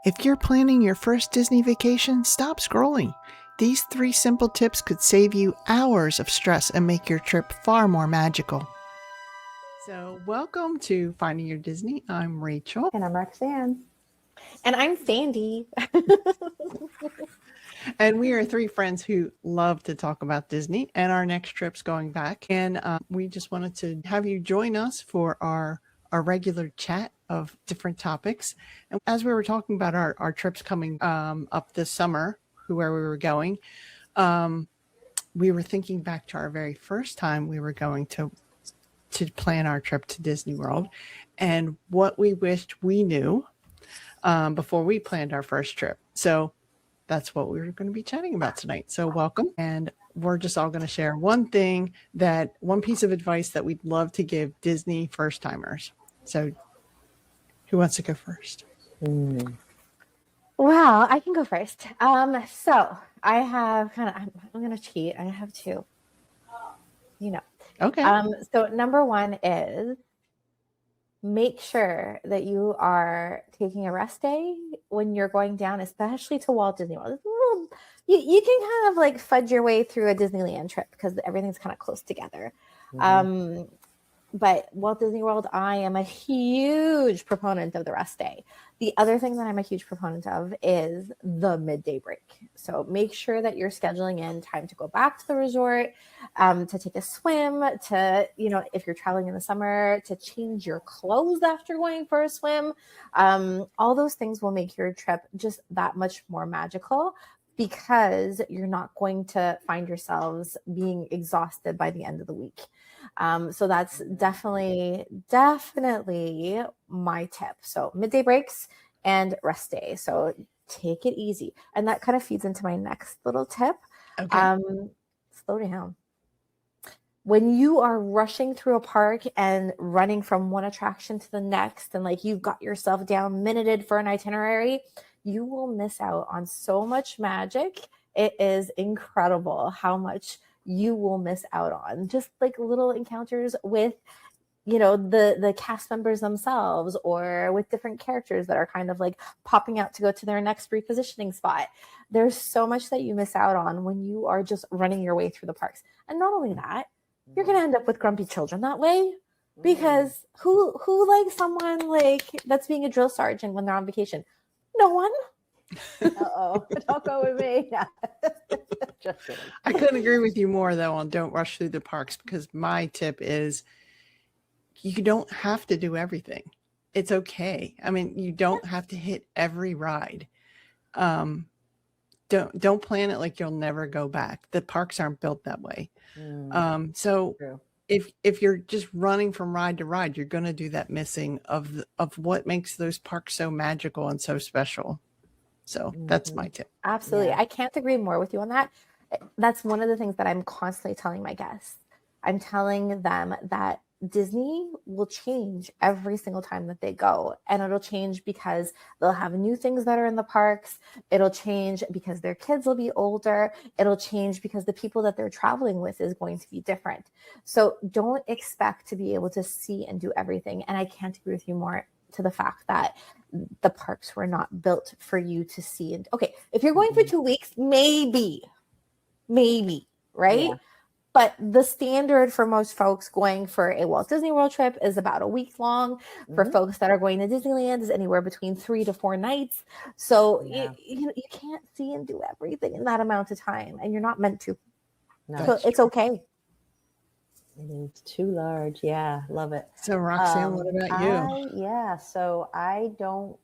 If you're planning your first Disney vacation, stop scrolling. These 3 simple tips could save you hours of stress and make your trip far more magical. So, welcome to Finding Your Disney. I'm Rachel. And I'm Roxanne. And I'm Sandy. And we are 3 friends who love to talk about Disney, and our next trip's going back. And we just wanted to have you join us for our regular chat of different topics. And as we were talking about our trips coming up this summer, where we were going, we were thinking back to our very first time we were going to plan our trip to Disney World and what we wished we knew before we planned our first trip. So that's what we're going to be chatting about tonight. So welcome. And we're just all going to share one piece of advice that we'd love to give Disney first timers. So who wants to go first? Well, I can go first. So I have I'm going to cheat. I have 2, Okay. So number 1 is make sure that you are taking a rest day when you're going down, especially to Walt Disney World. You can kind of like fudge your way through a Disneyland trip because everything's kind of close together. Mm-hmm. But Walt Disney World, I am a huge proponent of the rest day. The other thing that I'm a huge proponent of is the midday break. So make sure that you're scheduling in time to go back to the resort, to take a swim, to, if you're traveling in the summer, to change your clothes after going for a swim. All those things will make your trip just that much more magical, because you're not going to find yourselves being exhausted by the end of the week. So that's definitely my tip. So midday breaks and rest day. So take it easy. And that kind of feeds into my next little tip. Okay. Slow down. When you are rushing through a park and running from one attraction to the next, and like you've got yourself down minuted for an itinerary, you will miss out on so much magic. It is incredible how much you will miss out on. Just like little encounters with, the cast members themselves, or with different characters that are kind of like popping out to go to their next repositioning spot. There's so much that you miss out on when you are just running your way through the parks. And not only that, you're going to end up with grumpy children that way, because who likes someone like that's being a drill sergeant when they're on vacation? No one. Uh-oh, don't go with me. Just kidding. I couldn't agree with you more, though, on don't rush through the parks, because my tip is you don't have to do everything. It's okay. I mean, you don't have to hit every ride. Don't plan it like you'll never go back. The parks aren't built that way. So true. If you're just running from ride to ride, you're going to do that missing of what makes those parks so magical and so special. So that's my tip. Absolutely. Yeah. I can't agree more with you on that. That's one of the things that I'm constantly telling my guests. I'm telling them that Disney will change every single time that they go. And it'll change because they'll have new things that are in the parks. It'll change because their kids will be older. It'll change because the people that they're traveling with is going to be different. So don't expect to be able to see and do everything. And I can't agree with you more to the fact that the parks were not built for you to see. And okay, if you're going for 2 weeks, maybe, right? Yeah. But the standard for most folks going for a Walt Disney World trip is about a week long. For folks that are going to Disneyland is anywhere between 3 to 4 nights. So you can't see and do everything in that amount of time, and you're not meant to. No, so it's okay. It's too large. Yeah, love it. So Roxanne, what about you? So I don't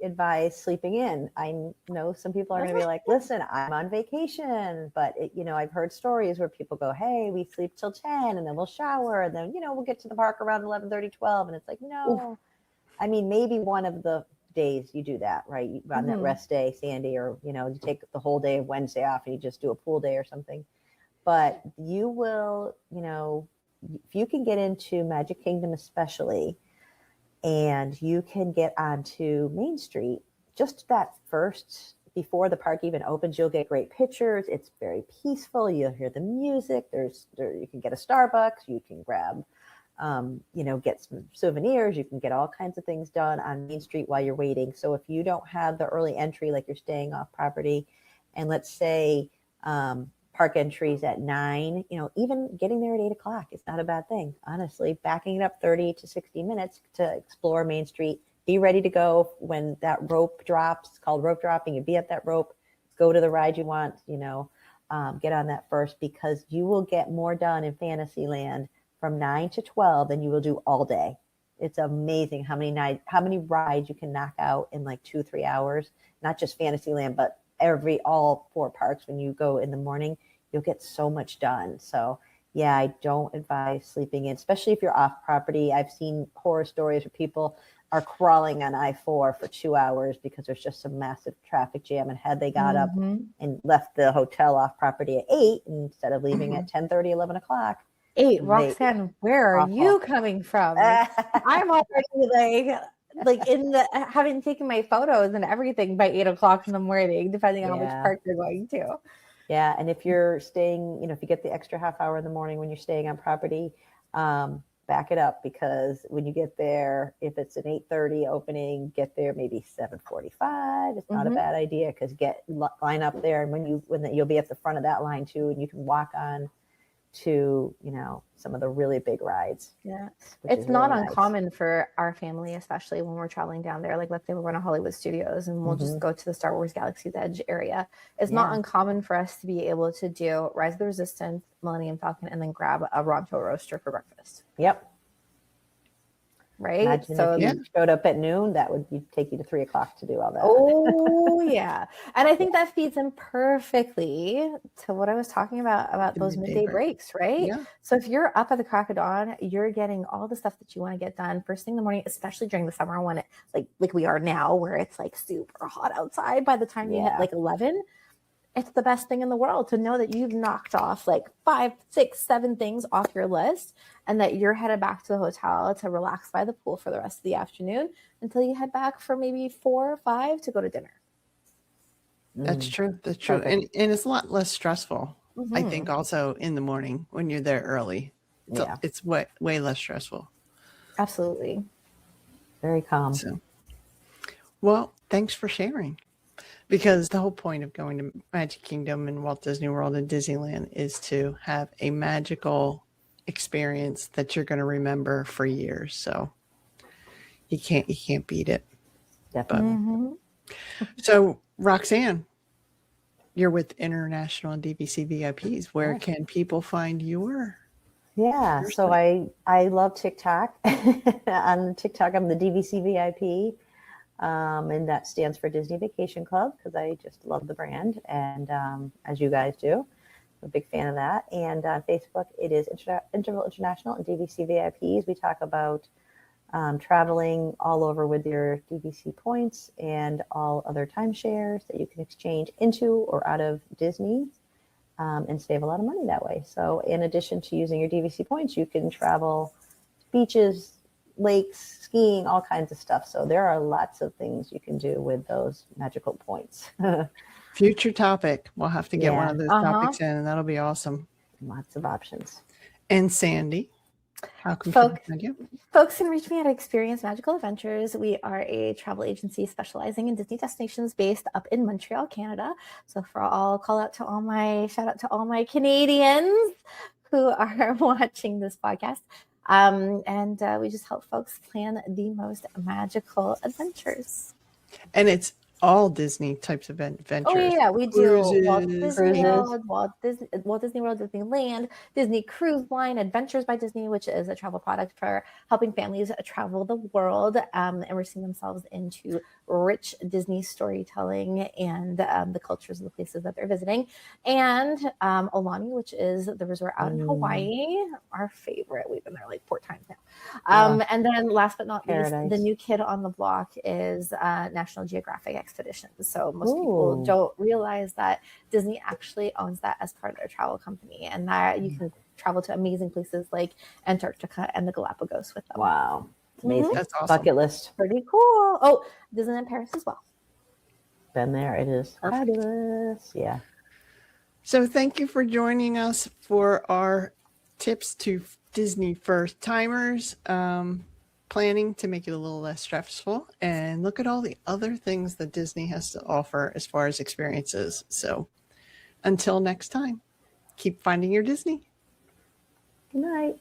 advise sleeping in. I know some people are going to be like, listen, I'm on vacation, but I've heard stories where people go, hey, we sleep till 10 and then we'll shower and then, we'll get to the park around 11:30, 12. And it's like, no. Oof. I mean, maybe one of the days you do that, right? On that rest day, Sandy, or, you take the whole day of Wednesday off and you just do a pool day or something. But you will, if you can get into Magic Kingdom especially, and you can get onto Main Street, just that first, before the park even opens, you'll get great pictures. It's very peaceful. You'll hear the music. You can get a Starbucks. You can grab get some souvenirs. You can get all kinds of things done on Main Street while you're waiting. So if you don't have the early entry, like you're staying off property, and let's say park entries at 9, even getting there at 8 o'clock is not a bad thing. Honestly, backing it up 30 to 60 minutes to explore Main Street, be ready to go when that rope drops. It's called rope dropping. You be at that rope, go to the ride you want, get on that first, because you will get more done in Fantasyland from 9 to 12 than you will do all day. It's amazing how many rides you can knock out in like 2-3 hours, not just Fantasyland, but all 4 parks. When you go in the morning, you'll get so much done. So yeah, I don't advise sleeping in, especially if you're off property. I've seen horror stories where people are crawling on I-4 for 2 hours because there's just some massive traffic jam. And had they got up and left the hotel off property at 8 instead of leaving at 10:30, 11 o'clock. 8, Roxanne, where are you coming from? I'm already like in the having taken my photos and everything by 8 o'clock in the morning, depending on how much park you're going to. Yeah, and if you're staying, if you get the extra half hour in the morning when you're staying on property, back it up, because when you get there, if it's an 8:30 opening, get there maybe 7:45. It's not a bad idea, because line up there, and when you'll be at the front of that line too, and you can walk on to some of the really big rides. Yeah, it's not really uncommon for our family, especially when we're traveling down there. Like, let's say we're going to Hollywood Studios and we'll just go to the Star Wars Galaxy's Edge area. It's not uncommon for us to be able to do Rise of the Resistance, Millennium Falcon, and then grab a Ronto roaster for breakfast. Yep. Right. Imagine so if you showed up at noon, that would take you to 3 o'clock to do all that. Oh yeah. And I think that feeds in perfectly to what I was talking about those midday breaks, right? Yeah. So if you're up at the crack of dawn, you're getting all the stuff that you want to get done first thing in the morning, especially during the summer when it like we are now, where it's like super hot outside. By the time you hit like 11, it's the best thing in the world to know that you've knocked off like 5, 6, 7 things off your list, and that you're headed back to the hotel to relax by the pool for the rest of the afternoon until you head back for maybe 4 or 5 to go to dinner. That's true. That's true. And it's a lot less stressful, I think, also in the morning when you're there early. So it's way less stressful. Absolutely. Very calm. So, well, thanks for sharing. Because the whole point of going to Magic Kingdom and Walt Disney World and Disneyland is to have a magical experience that you're going to remember for years. So you can't beat it. Definitely. So Roxanne, you're with International and DVC VIPs. Where can people find your? Yeah, so I love TikTok. On TikTok, I'm the DVC VIP. And that stands for Disney Vacation Club, because I just love the brand, and as you guys do, I'm a big fan of that. And on Facebook, it is Interval International and DVC VIPs. We talk about traveling all over with your DVC points and all other timeshares that you can exchange into or out of Disney, and save a lot of money that way. So in addition to using your DVC points, you can travel to beaches, lakes, skiing, all kinds of stuff. So there are lots of things you can do with those magical points. Future topic. We'll have to get one of those topics in, and that'll be awesome. Lots of options. And Sandy, how can people find you? Folks can reach me at Experience Magical Adventures. We are a travel agency specializing in Disney destinations based up in Montreal, Canada. So shout out to all my Canadians who are watching this podcast. And we just help folks plan the most magical adventures. And it's all Disney types of adventures. Oh yeah, we do Walt Disney World, Walt Disney World, Disneyland, Disney Cruise Line, Adventures by Disney, which is a travel product for helping families travel the world, and immersing themselves into rich Disney storytelling and the cultures of the places that they're visiting. And Aulani, which is the resort out in Hawaii, our favorite. We've been there like 4 times now. And then last but not least, the new kid on the block is National Geographic Expeditions. So most people don't realize that Disney actually owns that as part of their travel company, and that you can travel to amazing places like Antarctica and the Galapagos with them. Wow. Amazing. That's awesome. Bucket list. Pretty cool. Oh, Disneyland Paris as well. Been there. It is fabulous. Yeah. So thank you for joining us for our tips to Disney first timers, planning to make it a little less stressful, and look at all the other things that Disney has to offer as far as experiences. So until next time, keep finding your Disney. Good night.